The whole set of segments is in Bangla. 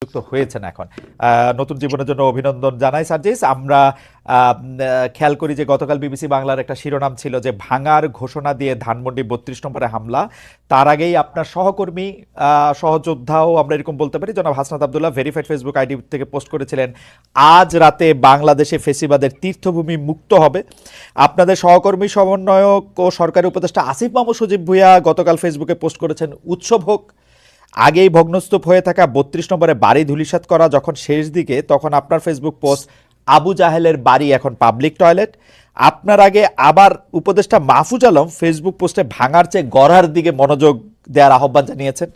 যুক্ত হয়েছেন এখন নতুন জীবনের জন্য অভিনন্দন জানাই সার্জিস। আমরা খেয়াল করি যে গতকাল বিবিসি বাংলার একটা শিরোনাম ছিল যে ভাঙার ঘোষণা দিয়ে ধানমন্ডি ৩২ নম্বরে হামলা। তার আগেই আপনার সহকর্মী সহযোদ্ধাও আমরা এরকম বলতে পারি জনাব Hasnat Abdullah verified Facebook ID থেকে পোস্ট করেছিলেন আজ রাতে বাংলাদেশে ফেসিবাদের তীর্থভূমি মুক্ত হবে। আপনাদের সহকর্মী সমন্বয়ক ও সরকারি উপদেষ্টা আসিফ মাহমুদ সজীব ভুঁইয়া গতকাল ফেসবুকে পোস্ট করেছেন উৎসব হোক। আগেই ভগ্নস্তূপ হয়ে থাকা ৩২ নম্বরে বাড়ি ধূলিসাৎ করা যখন শেষ দিকে, তখন আপনার ফেসবুক পোস্ট আবু জাহেলের বাড়ি এখন পাবলিক টয়লেট। আপনার আগে আবার উপদেষ্টা মাহফুজ আলম ফেসবুক পোস্টে ভাঙার চেয়ে গড়ার দিকে মনোযোগ দেওয়ার আহ্বান জানিয়েছেন।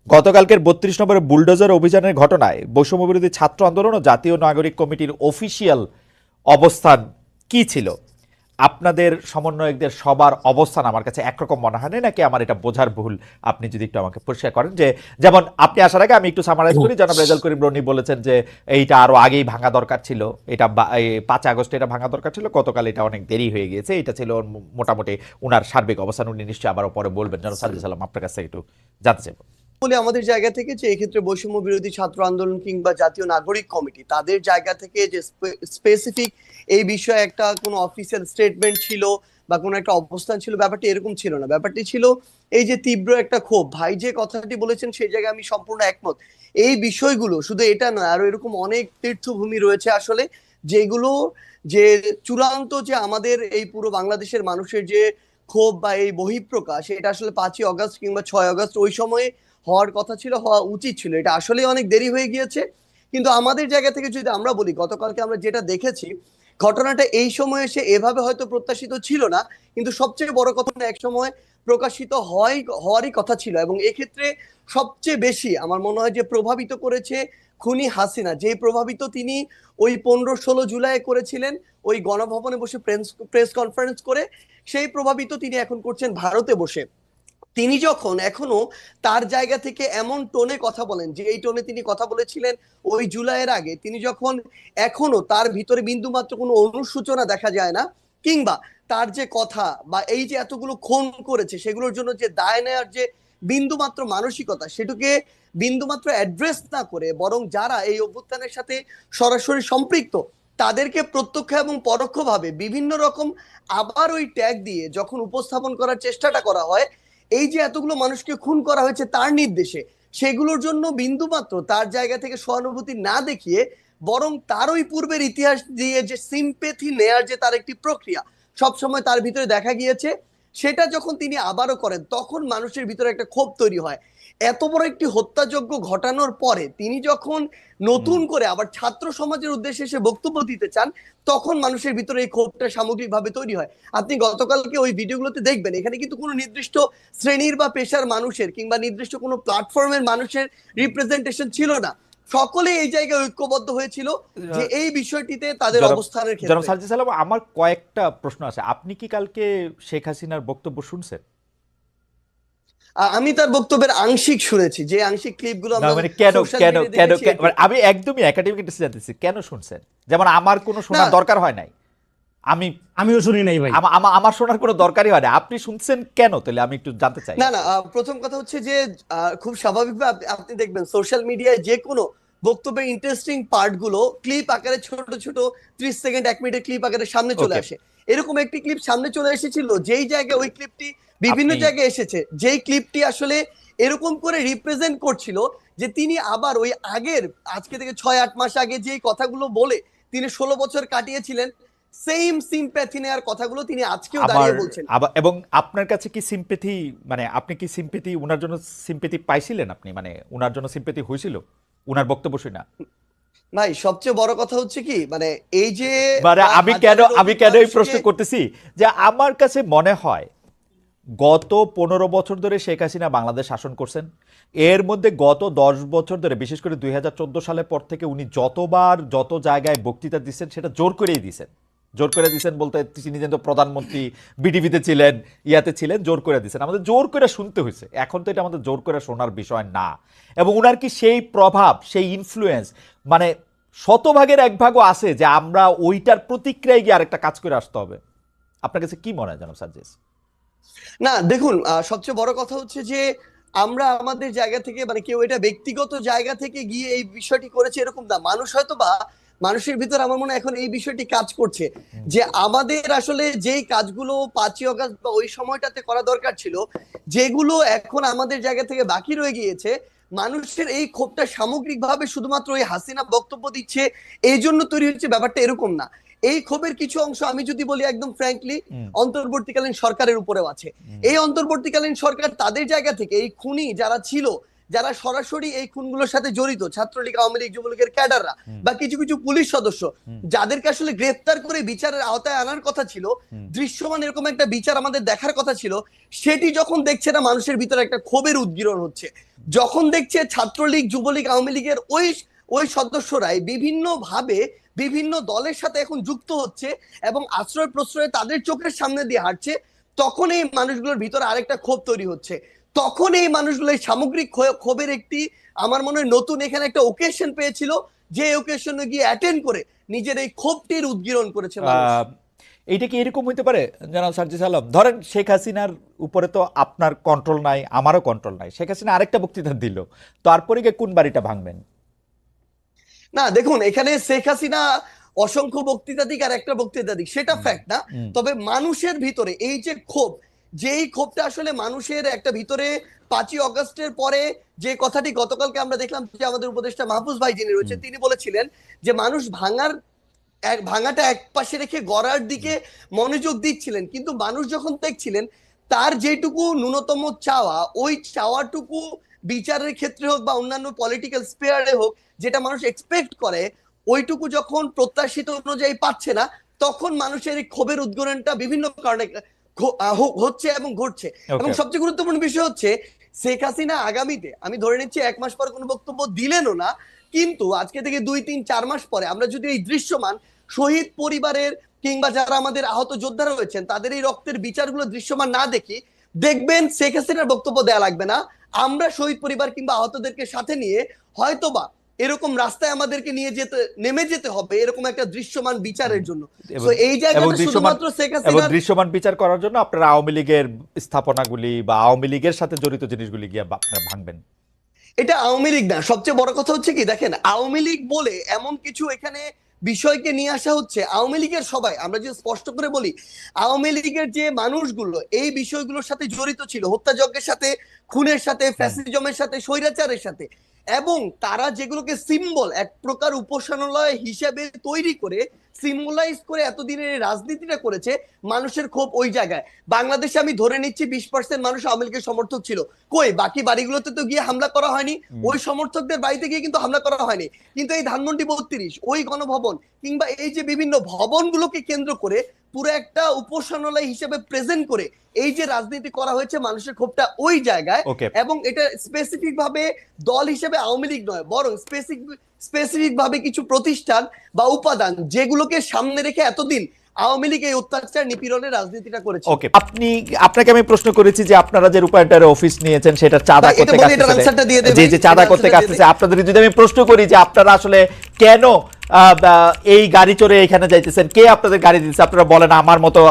গতকালকের ৩২ নম্বরে বুলডোজার অভিযানের ঘটনায় বৈষম্যবিরোধী ছাত্র আন্দোলন ও জাতীয় নাগরিক কমিটির অফিসিয়াল অবস্থান কি ছিল? আপনাদের সমন্বয়কদের সবার অবস্থান আমার কাছে একরকম মনে হয় না, নাকি আমার এটা বোঝার ভুল? আপনি যদি একটু আমাকে পরিষ্কার করেন। যে যেমন আপনি আসার আগে আমি একটু সামারাইজ করি, জনাব রেজাল করিম রনি বলেছেন যে এইটা আরো আগেই ভাঙা দরকার ছিল, এটা ৫ আগস্ট এটা ভাঙা দরকার ছিল, গতকাল এটা অনেক দেরি হয়ে গিয়েছে। এটা ছিল মোটামুটি উনার সার্বিক অবস্থান। উনি নিশ্চয়ই আবারও পরে বলবেন। জনাব সার্জিস আলম, আপনার কাছে একটু জানতে চাইব। বলে আমাদের জায়গা থেকে যে এক্ষেত্রে বৈষম্য বিরোধী ছাত্র আন্দোলন কিংবা জাতীয় নাগরিক কমিটি তাদের জায়গা থেকে যে স্পেসিফিক এই বিষয়ে একটা কোনো অফিসিয়াল স্টেটমেন্ট ছিল বা কোনো একটা অবস্থান ছিল, ব্যাপারটি এরকম ছিল না। ব্যাপারটি ছিল এই যে তীব্র একটা ক্ষোভ। ভাই যে কথাটি বলেছেন সেই জায়গায় আমি সম্পূর্ণ একমত। এই বিষয়গুলো শুধু এটা নয়, আরো এরকম অনেক তীর্থভূমি রয়েছে আসলে, যেগুলো যে চূড়ান্ত যে আমাদের এই পুরো বাংলাদেশের মানুষের যে ক্ষোভ বা এই বহিঃপ্রকাশ, এটা আসলে ৫ই অগস্ট কিংবা ৬ আগস্ট ওই সময়ে হওয়ার কথা ছিল, হওয়া উচিত ছিল। এটা আসলে অনেক দেরি হয়ে গিয়েছে। কিন্তু আমাদের জায়গা থেকে যদি আমরা বলি, গতকালকে আমরা যেটা দেখেছি, ঘটনাটা এই সময় এসে এভাবে হয়তো প্রত্যাশিত ছিল না, কিন্তু সবচেয়ে বড় কথা এক সময় প্রকাশিত হওয়ারই কথা ছিল। এবং এক্ষেত্রে সবচেয়ে বেশি আমার মনে হয় যে প্রভাবিত করেছে খুনি হাসিনা। যে প্রভাবিত তিনি ওই ১৫-১৬ জুলাই করেছিলেন ওই গণভবনে বসে প্রেস কনফারেন্স করে, সেই প্রভাবিত তিনি এখন করছেন ভারতে বসে। তিনি যখন এখনো তার জায়গা থেকে এমন টোনে কথা বলেন যে এই টোনে তিনি কথা বলেছিলেন ওই জুলাইয়ের আগে, তিনি যখন এখনো তার ভিতরে বিন্দুমাত্র কোনো অনুসূচনা দেখা যায় না, কিংবা তার যে কথা বা এই যে এতগুলো খুন করেছে সেগুলোর জন্য যে দায় নেওয়ার যে বিন্দুমাত্র মানসিকতা, সেটাকে বিন্দুমাত্র অ্যাড্রেস না করে বরং যারা এই অভ্যুত্থানের সাথে সরাসরি সম্পৃক্ত তাদেরকে প্রত্যক্ষ এবং পরোক্ষভাবে বিভিন্ন রকম আবার ওই ট্যাগ দিয়ে যখন উপস্থাপন করার চেষ্টাটা করা হয়, এই যে এতগুলো মানুষকে খুন করা হয়েছে তার নির্দেশে, সেগুলোর জন্য বিন্দুমাত্র তার জায়গা থেকে সহানুভূতি না দেখিয়ে বরং তার ওই পূর্বের ইতিহাস দিয়ে যে সিম্পেথি নেয়ার যে তার একটি প্রক্রিয়া সবসময় তার ভিতরে দেখা গিয়েছে, সেটা যখন তিনি আবারও করেন তখন মানুষের ভিতরে একটা ক্ষোভ তৈরি হয়। এত বড় একটি হত্যাযজ্ঞ ঘটানোর পরে তিনি যখন নতুন করে আবার ছাত্র সমাজের উদ্দেশ্যে এসে বক্তব্য দিতে চান, তখন মানুষের ভিতরে এই ক্ষোভটা সামগ্রিকভাবে তৈরি হয়। আপনি গতকালকে ওই ভিডিওগুলোতে দেখবেন এখানে কিন্তু কোনো নির্দিষ্ট শ্রেণীর বা পেশার মানুষের কিংবা নির্দিষ্ট কোনো প্ল্যাটফর্মের মানুষের রিপ্রেজেন্টেশন ছিল না। সকলে এই জায়গায় ঐক্যবদ্ধ হয়েছিল যে এই বিষয়টিতে তাদের অবস্থানের জনাব ক্ষেত্রে। সার্জিস আলম, আমার কয়েকটা প্রশ্ন আছে। আপনি কি কালকে শেখ হাসিনার বক্তব্য শুনছেন? আমি তার বক্তব্যের আংশিক শুনেছি, যে আংশিক ক্লিপগুলো না, আমরা মানে কেন সোশ্যাল কেন মিডিয়ায় কেন দেখেছি। মানে আমি একদমই একাডেমিক ইন্টারেস্ট জানতেছি, কেন শুনছেন? যেমন আমার কোনো শোনার না, দরকার হয় নাই, আমিও শুনি নাই ভাই। আমার শোনার কোনো দরকারই হয় না। আপনি শুনছেন কেন তাহলে আমি একটু জানতে চাই। না, না, প্রথম কথা হচ্ছে যে খুব স্বাভাবিকভাবে আপনি দেখবেন সোশ্যাল মিডিয়ায় যে কোনো বক্তব্যের ইন্টারেস্টিং পার্ট গুলো ক্লিপ আকারে ছোট ছোট 30 সেকেন্ড 1 মিনিটের ক্লিপ আকারে সামনে চলে ওকে, আসে। এরকম একটি ক্লিপ সামনে চলে এসেছিল, যেই জায়গায় ওই ক্লিপটি বিভিন্ন আপনি জায়গায় এসেছে, যেই ক্লিপটি আসলে এরকম করে রিপ্রেজেন্ট করছিল যে তিনি আবার ওই আগের আজকে থেকে 6-8 মাস আগে যেই কথাগুলো বলে তিনি 16 বছর কাটিয়েছিলেন, সেম সিম্প্যাথি নেওয়ার কথাগুলো তিনি আজকেও আমার দাঁড়িয়ে বলছেন। আবার এবং আপনার কাছে কি সিম্পেথি, মানে আপনি কি সিম্পেথি উনার জন্য সিম্পেথি পাইছিলেন? আপনি মানে উনার জন্য সিম্পেথি হয়েছিল উনার বক্তব্য শুনে? ভাই সবচেয়ে বড় কথা হচ্ছে কি, মানে এই যে মানে আমি কেন এই প্রশ্ন মানুষকে করতেছি যে আমার কাছে মনে হয় গত 15 বছর ধরে শেখ হাসিনা বাংলাদেশ শাসন করছেন। এর মধ্যে গত 10 বছর ধরে, বিশেষ করে 2014 সালের পর থেকে উনি যতবার যত জায়গায় বক্তৃতা দিচ্ছেন সেটা জোর করেই দিচ্ছেন। জোর করে দিচ্ছেন বলতে তিনি যেন প্রধানমন্ত্রী বিটিভিতে ছিলেন, ইয়াতে ছিলেন, জোর করে দিচ্ছেন, আমাদের জোর করে শুনতে হয়েছে। এখন তো এটা আমাদের জোর করে শোনার বিষয় না। এবং উনার কি সেই প্রভাব, সেই ইনফ্লুয়েন্স, মানে শতভাগের এক ভাগও আছে যে আমরা ওইটার প্রতিক্রিয়ায় গিয়ে আরেকটা কাজ করে আসতে হবে? আপনার কাছে কি মনে হয় জনাব সার্জিস? না, দেখুন, সবচেয়ে বড় কথা হচ্ছে যে আমরা আমাদের জায়গা থেকে মানে কেউ এটা ব্যক্তিগত জায়গা থেকে গিয়ে এই বিষয়টি করেছে এরকম না, মানুষ হয়তো বা মানুষের ভিতর আমার মনে হয় এখন এই বিষয়টি কাজ করছে যে আমাদের আসলে যেই কাজগুলো 5ই অগস্ট বা ওই সময়টাতে করা দরকার ছিল, যেগুলো এখন আমাদের জায়গা থেকে বাকি রয়ে গিয়েছে, মানুষের এই ক্ষোভটা সামগ্রিকভাবে শুধুমাত্র ওই হাসিনা বক্তব্য দিচ্ছে এই জন্য তৈরি হচ্ছে, ব্যাপারটা এরকম না। এই ক্ষোভের কিছু অংশ আমি যদি বলি একদম ফ্র্যাঙ্কলি অন্তর্বর্তীকালীন সরকারের উপরেও আছে। এই অন্তর্বর্তীকালীন সরকার তাদের জায়গা থেকে এই খুনি যারা ছিল, যারা সরাসরি এই খুনগুলোর সাথে জড়িত, ছাত্রলীগ, আওয়ামী লীগ, যুবলীগের ক্যাডাররা বা কিছু কিছু পুলিশ সদস্য, যাদেরকে আসলে গ্রেফতার করে বিচারের আওতায় আনার কথা ছিল, দৃশ্যমান এরকম একটা বিচার আমাদের দেখার কথা ছিল, সেটি যখন দেখছে না মানুষের ভিতরে একটা ক্ষোভের উদ্গীরণ হচ্ছে। যখন দেখছে ছাত্রলীগ, যুবলীগ, আওয়ামী লীগের ওই সদস্যরাই বিভিন্ন ভাবে বিভিন্ন দলের সাথে এখন যুক্ত হচ্ছে এবং আশ্রয় প্রশ্রয়ে তাদের চোখের সামনে দিয়ে হাঁটছে, তখন এই মানুষগুলোর ভিতরে আরেকটা ক্ষোভ তৈরি হচ্ছে। তখন এই মানুষগুলো এই সামগ্রিক ক্ষোভের একটি আমার মনে হয় নতুন এখানে একটা ওকেশন পেয়েছিল, যে ওকেশনে গিয়ে অ্যাটেন্ড করে নিজের এই ক্ষোভটির উদ্গীরণ করেছে মানুষ। এইটা কি এরকম হইতে পারে জনাব সার্জিস আলম? ধরেন শেখ হাসিনার উপরে তো আপনার কন্ট্রোল নাই, আমারও কন্ট্রোল নাই, শেখ হাসিনা আরেকটা বক্তৃতা দিল, তারপরে গিয়ে কোন বাড়িটা ভাঙবেন? না দেখুন, এখানে শেখ হাসিনা অসংখ্য বক্তৃতা দিক আর একটা বক্তৃতা দিক সেটা ফ্যাক্ট না, তবে মানুষের ভিতরে এই যে ক্ষোভ, যেই ক্ষোভটা আসলে মানুষের একটা ভিতরে 5ই অগস্টের পরে যে কথাটি গতকালকে আমরা দেখলাম যে আমাদের উপদেষ্টা মাহফুজ ভাই যিনি রয়েছেন তিনি বলেছিলেন যে মানুষ ভাঙাটা এক পাশে রেখে গড়ার দিকে মনোযোগ দিচ্ছিলেন, কিন্তু মানুষ যখন দেখছিলেন তার যেটুকু ন্যূনতম চাওয়া, ওই চাওয়াটুকু বিচারের ক্ষেত্রে হোক বা অন্যান্য পলিটিক্যাল স্পেয়ারে হোক যেটা মানুষ এক্সপেক্ট করে, ওইটুকু যখন প্রত্যাশিত অনুযায়ী পাচ্ছে না, তখন মানুষের এই ক্ষোভের উদ্গীরণটা বিভিন্ন কারণে হচ্ছে এবং ঘটছে। এবং সবচেয়ে গুরুত্বপূর্ণ বিষয় হচ্ছে শেখ হাসিনা আগামীতে, আমি ধরে নিচ্ছি 1 মাস পর কোনো বক্তব্য দিলেনও না, কিন্তু আজকে থেকে 2, 3, 4 মাস পরে আমরা যদি এই দৃশ্যমান শহীদ পরিবারের কিংবা যারা আমাদের আহত যোদ্ধারা রয়েছেন তাদের এই রক্তের বিচারগুলো দৃশ্যমান না দেখি, দেখবেন শেখ হাসিনার বক্তব্য দেয়া লাগবে না, আমরা শহীদ পরিবার কিংবা আহতদেরকে সাথে নিয়ে হয়তোবা এরকম রাস্তায় আমাদেরকে নিয়ে নেমে যেতে হবে এরকম একটা দৃশ্যমান বিচারের জন্য। তো এই জায়গাটা শুধুমাত্র শেখ হাসিনা দৃশ্যমান বিচার করার জন্য আপনারা আওয়ামী লীগের স্থাপনাগুলি বা আওয়ামী লীগের সাথে জড়িত জিনিসগুলি গিয়ে আপনারা ভাঙবেন। এটা আওয়ামী লীগ না, সবচেয়ে বড় কথা হচ্ছে কি দেখেন, আওয়ামী লীগ বলে এমন কিছু এখানে বিষয়কে নিয়ে আসা হচ্ছে, আওয়ামী লীগের সবাই, আমরা যে স্পষ্ট করে বলি আওয়ামী লীগের যে মানুষগুলো এই বিষয়গুলোর সাথে জড়িত ছিল, হত্যাযজ্ঞের সাথে, খুনের সাথে, ফ্যাসিজমের সাথে, স্বৈরাচারের সাথে, এবং তারা যেগুলোকে সিম্বল এক প্রকার উপাসনালয় হিসেবে তৈরি করে সিম্বলাইজ করে এতদিনের রাজনীতিটা করেছে, মানুষের ক্ষোভ ওই জায়গায়। বাংলাদেশে আমি ধরে নিচ্ছি 20% মানুষ আওয়ামী লীগের সমর্থক ছিল, কই বাকি বাড়িগুলোতে তো গিয়ে হামলা করা হয়নি, ওই সমর্থকদের বাড়িতে গিয়ে কিন্তু হামলা করা হয়নি, কিন্তু এই ধানমন্ডি 32 ওই গণভবন কিংবা এই যে বিভিন্ন ভবনগুলোকে কেন্দ্র করে পুরো একটা উপাসনালয় হিসেবে প্রেজেন্ট করে এই যে রাজনীতি করা হয়েছে, মানুষের ক্ষোভটা ওই জায়গায়। এবং এটা স্পেসিফিক ভাবে দল হিসেবে আওয়ামী লীগ নয়, বরং স্পেসিফিক ভাবে কিছু প্রতিষ্ঠান বা উপাদান যেগুলোকে সামনে রেখে এতদিন আওয়ামী লীগ এই অত্যাচার নিপীড়নের রাজনীতিটা করেছে। ওকে, আপনাকে আমি প্রশ্ন করেছি যে আপনারা যে রূপায়ণটার অফিস নিয়েছেন সেটা চাঁদা করতে কাটতেছে, যে চাঁদা করতে কাটতেছে, আপনাদের যদি আমি প্রশ্ন করি যে আপনারা আসলে কেন এই গাড়ি চড়ে এখানে যাইতেছেন, কে আপনাদের গাড়ি দিচ্ছে? আপনারা বলেন আমার মতো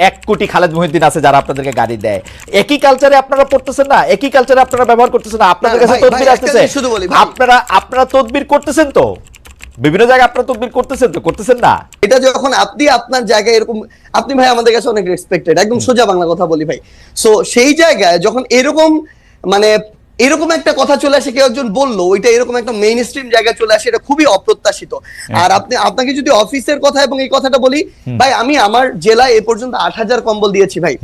1 কোটি খালেদ মহিউদ্দিন আছে যারা আপনাদেরকে গাড়ি দেয়। একই কালচারে আপনারা পড়তেছেন না, একই কালচারে আপনারা ব্যবহার করতেছেন না, আপনাদের কাছে তদবির আসতেছে, আপনারা তদবির করতেছেন তো, বিভিন্ন জায়গায় আপনারা তদবির করতেছেন তো, করতেছেন না? এটা যখন আপনি আপনার জায়গায় এরকম, আপনি ভাই আমাদের কাছে অনেক রেসপেক্টেড, একদম সোজা বাংলা কথা বলি ভাই, সো সেই জায়গায় যখন এরকম মানে এরকম একটা কথা চলে আসে, কেউ একজন বললো ওইটা এরকম একটা মেইন স্ট্রিম জায়গায় চলে আসে, এটা খুবই অপ্রত্যাশিত। আর আপনাকে যদি অফিসের কথা এবং এই কথাটা বলি ভাই, আমি আমার জেলায় এ পর্যন্ত 8000 কম্বল দিয়েছি ভাই,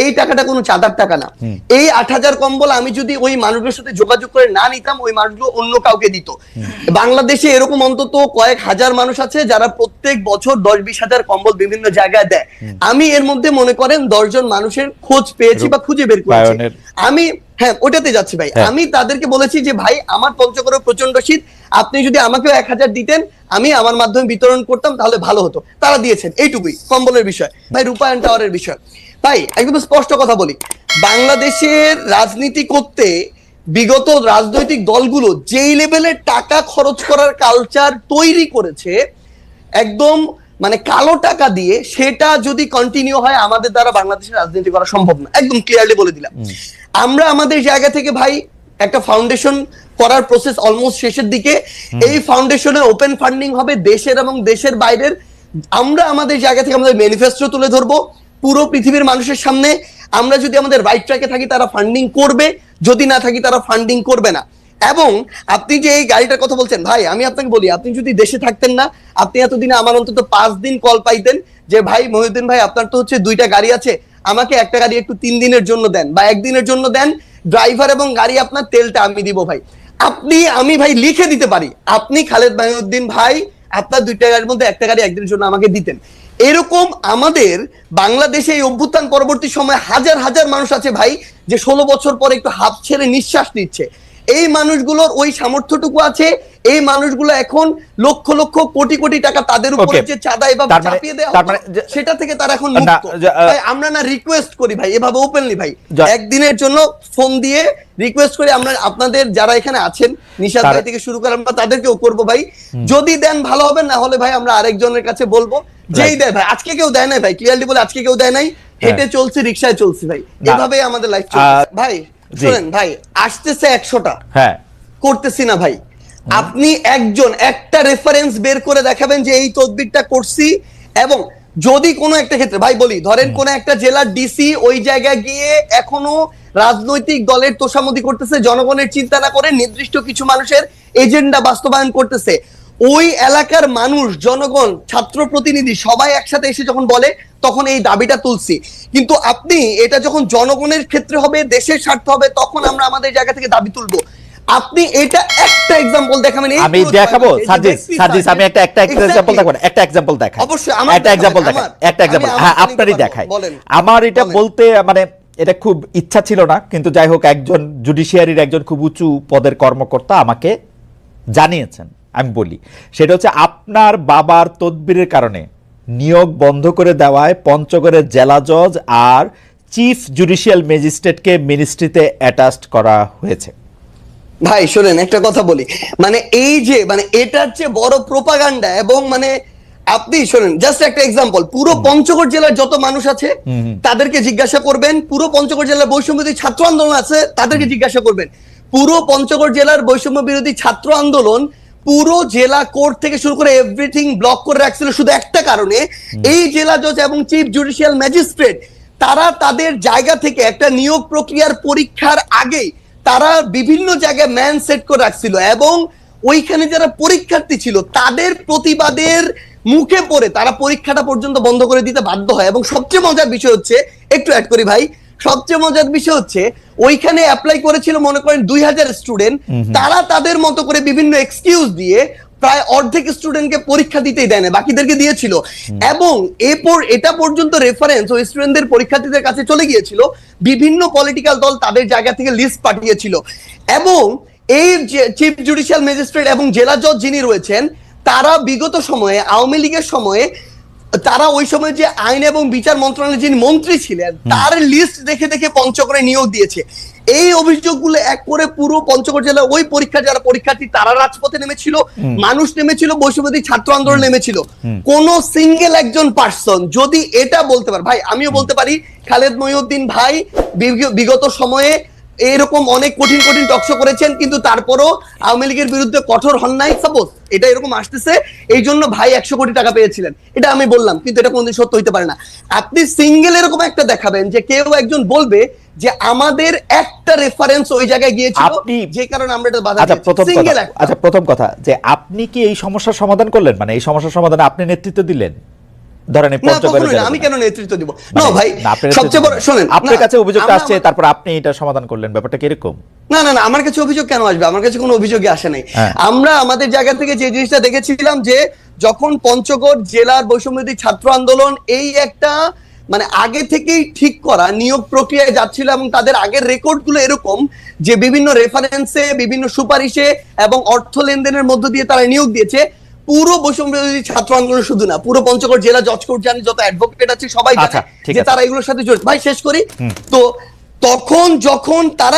এই টাকাটা কোনো চাঁদার টাকা না। এই 8000 কম্বল আমি যদি ওই মানুষগুলোর সাথে যোগাযোগ করে না নিতাম, ওই মানুষগুলো অন্য কাউকে দিত। বাংলাদেশে এরকম অন্তত কয়েক হাজার মানুষ আছে যারা প্রত্যেক বছর 10-20 হাজার কম্বল বিভিন্ন জায়গায় দেয়। আমি এর মধ্যে মনে করেন 10 জন মানুষের খোঁজ পেয়েছি বা খুঁজে বের করেছি। আমি হ্যাঁ ওটাতে যাচ্ছি ভাই, আমি তাদেরকে বলেছি যে ভাই আমার পঞ্চগড়ে প্রচন্ড শীত, আপনি যদি আমাকেও 1000 দিতেন আমি আমার মাধ্যমে বিতরণ করতাম তাহলে ভালো হতো। তারা দিয়েছেন, এইটুকুই কম্বলের বিষয়। ভাই রূপায়ণ টাওয়ারের বিষয়, ভাই একদম স্পষ্ট কথা বলি, বাংলাদেশের রাজনীতি করতে বিগত রাজনৈতিক দলগুলো যেই লেভেলের টাকা খরচ করার কালচার তৈরি করেছে, একদম মানে কালো টাকা দিয়ে সেটা যদি কন্টিনিউ হয় আমাদের দ্বারা বাংলাদেশের রাজনীতি করা সম্ভব না, একদম ক্লিয়ারলি বলে দিলাম। আমরা আমাদের জায়গা থেকে ভাই একটা ফাউন্ডেশন করার প্রসেস অলমোস্ট শেষের দিকে। এই ফাউন্ডেশনে ওপেন ফান্ডিং হবে দেশের এবং দেশের বাইরের। আমরা আমাদের জায়গা থেকে আমাদের ম্যানিফেস্টো তুলে ধরবো পুরো পৃথিবীর মানুষের সামনে। আমরা যদি আমাদের রাইট ট্র্যাকে থাকি তারা ফান্ডিং করবে, যদি না থাকি তারা ফান্ডিং করবে না। এবং আপনি যে এই গাড়িটার কথা বলছেন ভাই, আমি আপনাকে বলি, আপনি যদি দেশে থাকতেন না, আপনি এতদিনে আমার অন্তত 5 দিন কল পাইতেন যে ভাই মহিউদ্দিন ভাই আপনার তো হচ্ছে 2টা গাড়ি আছে, আমাকে একটা গাড়ি একটু 3 দিনের জন্য দেন বা 1 দিনের জন্য দেন, ড্রাইভার এবং গাড়ি আপনার, তেলটা আমি দিব ভাই। আমি ভাই লিখে দিতে পারি আপনি খালেদ মহিউদ্দিন ভাই আপনার 2টা গাড়ির মধ্যে একটা গাড়ি একদিনের জন্য আমাকে দিতেন। এরকম আমাদের বাংলাদেশে এই অভ্যুত্থান পরবর্তী সময় হাজার হাজার মানুষ আছে ভাই যে 16 বছর পরে একটু হাফ ছেড়ে নিঃশ্বাস নিচ্ছে। এই মানুষগুলোর ওই সামর্থ্যটুকু আছে। এই মানুষগুলো এখন লক্ষ লক্ষ কোটি কোটি টাকা তাদের উপরে যে চাঁদা এভাবে চাপিয়ে দেওয়া সেটা থেকে তারা এখন মুক্ত। ভাই আমরা না রিকোয়েস্ট করি ভাই এভাবে ওপেনলি ভাই, একদিনের জন্য ফোন দিয়ে রিকোয়েস্ট করি, আমরা আপনাদের যারা এখানে আছেন নিশাদ ভাই থেকে শুরু করে আমরা তাদেরকেও করবো ভাই, যদি দেন ভালো হবে, না হলে ভাই আমরা আরেকজনের কাছে বলবো যেই দেয় ভাই। আজকে কেউ দেয় নাই ভাই, ক্লিয়ারলি বলে আজকে কেউ দেয় নাই, হেঁটে চলছে, রিক্সায় চলছি ভাই, এভাবেই আমাদের লাইফ চলছে ভাই। শুনেন ভাই, আসতেছে 100টা, হ্যাঁ করতেছি না ভাই। আপনি একটা রেফারেন্স বের করে দেখাবেন যে এই তদবিরটা করছি। এবং যদি কোনো একটা ক্ষেত্রে ভাই বলি, ধরেন কোন একটা জেলার ডিসি ওই জায়গায় গিয়ে এখনো রাজনৈতিক দলের তোষামোদি করতেছে, জনগণের চিন্তা না করে নির্দিষ্ট কিছু মানুষের এজেন্ডা বাস্তবায়ন করতেছে, ওই এলাকার মানুষ, জনগণ, ছাত্র প্রতিনিধি সবাই একসাথে এসে যখন বলে তখন এই দাবিটা তুলছি। কিন্তু আপনি এটা যখন জনগণের ক্ষেত্রে হবে, দেশের স্বার্থ হবে, তখন আমরা আমাদের জায়গা থেকে দাবি তুলবো। আপনি এটা একটা এক্সাম্পল দেখাবেন। আমি দেখাবো সার্জিস, আমি একটা এক্সাম্পল দেখাবো, একটা এক্সাম্পল দেখাই, অবশ্যই একটা এক্সাম্পল দেখাই, একটা এক্সাম্পল হ্যাঁ আপনারই দেখাই। আমার এটা বলতে মানে এটা খুব ইচ্ছা ছিল না, কিন্তু যাই হোক একজন জুডিশিয়ারির একজন খুব উঁচু পদের কর্মকর্তা আমাকে জানিয়েছেন, আমি বলি সেটা হচ্ছে আপনার বাবার তদবিরের কারণে নিয়োগ বন্ধ করে দেওয়ায় পঞ্চগড়ের জেলা জজ আর চিফ জুডিশিয়াল ম্যাজিস্ট্রেটকে মিনিস্ট্রিতে অ্যাটাচড করা হয়েছে। ভাই শোনেন একটা কথা বলি, মানে এই যে মানে এটার চেয়ে বড় প্রোপাগান্ডা। এবং মানে আপনি শোনেন জাস্ট একটা এক্সাম্পল, পুরো পঞ্চগড় জেলার যত মানুষ আছে তাদেরকে জিজ্ঞাসা করবেন, পুরো পঞ্চগড় জেলার বৈষম্য বিরোধী ছাত্র আন্দোলন আছে তাদেরকে জিজ্ঞাসা করবেন, পুরো পঞ্চগড় জেলার বৈষম্য বিরোধী ছাত্র আন্দোলন পুরো জেলা কোর্ট থেকে শুরু করে এভরিথিং ব্লক করে রাখছিল শুধু একটা কারণে, এই জেলা জজ এবং চিফ জুডিশিয়াল ম্যাজিস্ট্রেট তারা তাদের জায়গা থেকে একটা নিয়োগ প্রক্রিয়ার পরীক্ষার আগে তারা বিভিন্ন জায়গায় ম্যান সেট করে রাখছিল। এবং ওইখানে যারা পরীক্ষার্থী ছিল তাদের প্রতিবাদের মুখে পড়ে তারা পরীক্ষাটা পর্যন্ত বন্ধ করে দিতে বাধ্য হয়। এবং সবচেয়ে মজার বিষয় হচ্ছে, একটু অ্যাড করি ভাই, সবচেয়ে মজার বিষয় হচ্ছে ওইখানে অ্যাপ্লাই করেছিল মনে করেন 2000 স্টুডেন্ট, তারা তাদের মতো করে বিভিন্ন এক্সকিউজ দিয়ে প্রায় অর্ধেক স্টুডেন্টকে পরীক্ষা দিতেই দেয় না, বাকিদেরকে দিয়েছিল। এবং এরপর এটা পর্যন্ত রেফারেন্স ওই স্টুডেন্টদের পরীক্ষার্থীদের কাছে চলে গিয়েছিল, বিভিন্ন পলিটিক্যাল দল তাদের জায়গা থেকে লিস্ট পাঠিয়েছিল। এবং এই চিফ জুডিশিয়াল ম্যাজিস্ট্রেট এবং জেলা জজ যিনি রয়েছেন তারা বিগত সময়ে আওয়ামী লীগের সময়ে তারা ওই সময় যে আইন এবং বিচার মন্ত্রণালয়ের যিনি মন্ত্রী ছিলেন তার লিস্ট দেখে দেখে পঞ্চগড়ে নিয়োগ দিয়েছে। এই অভিযোগগুলো এক করে পুরো পঞ্চগড় জেলার ওই পরীক্ষা যারা পরীক্ষার্থী তারা রাজপথে নেমেছিল, মানুষ নেমেছিল, বৈষম্যবিরোধী ছাত্র আন্দোলন নেমেছিল। কোন সিঙ্গেল একজন পার্সন যদি এটা বলতে পারে, ভাই আমিও বলতে পারি খালেদ মহিউদ্দিন ভাই বিগত সময়ে এরকম অনেক কঠিন কঠিন টকশো করেছেন, কিন্তু তারপরও আওয়ামী লীগের বিরুদ্ধে কঠোর হন নাই। সাপোজ এটা এরকম আসতেছে এই জন্য ভাই 100 কোটি টাকা পেয়েছিলেন, এটা আমি বললাম, কিন্তু এটা কোনদিন সত্য হইতে পারে না। আপনি সিঙ্গেল এরকম একটা দেখাবেন যে কেউ একজন বলবে যে আমাদের একটা রেফারেন্স ওই জায়গায় গিয়েছিল যে কারণে আমরা এটা বাধা দিয়েছি। আচ্ছা প্রথম কথা যে আপনি কি এই সমস্যার সমাধান করলেন, মানে এই সমস্যার সমাধানে আপনি নেতৃত্ব দিলেন? ধরেন আমি কেন নেতৃত্ব দিব? না ভাই, সবচেয়ে বড় শুনেন, আপনার কাছে অভিযোগটা আসছে তারপর আপনি এটা সমাধান করলেন, ব্যাপারটা কি এরকম? না না না, আমার কাছে অভিযোগ কেন আসবে? আমার কাছে কোনো অভিযোগই আসে নাই। আমরা আমাদের জায়গা থেকে যে জিনিসটা দেখেছিলাম যে যখন পঞ্চগড় জেলার বৈষম্যবিরোধী ছাত্র আন্দোলন এই একটা মানে আগে থেকেই ঠিক করা নিয়োগ প্রক্রিয়ায় যাচ্ছিল এবং তাদের আগের রেকর্ডগুলো এরকম যে বিভিন্ন রেফারেন্সে, বিভিন্ন সুপারিশে এবং অর্থ লেনদেনের মধ্য দিয়ে তারা নিয়োগ দিয়েছে। পুরো বৈষম্যবিরোধী ছাত্র আন্দোলন শুধু না, পুরো পঞ্চগড় জেলা জজ কোর্ট জানি, যত অ্যাডভোকেট আছে সবাই জানে যে তারা এগুলোর সাথে জড়িত। ভাই শেষ করি তো, তখন যখন তারা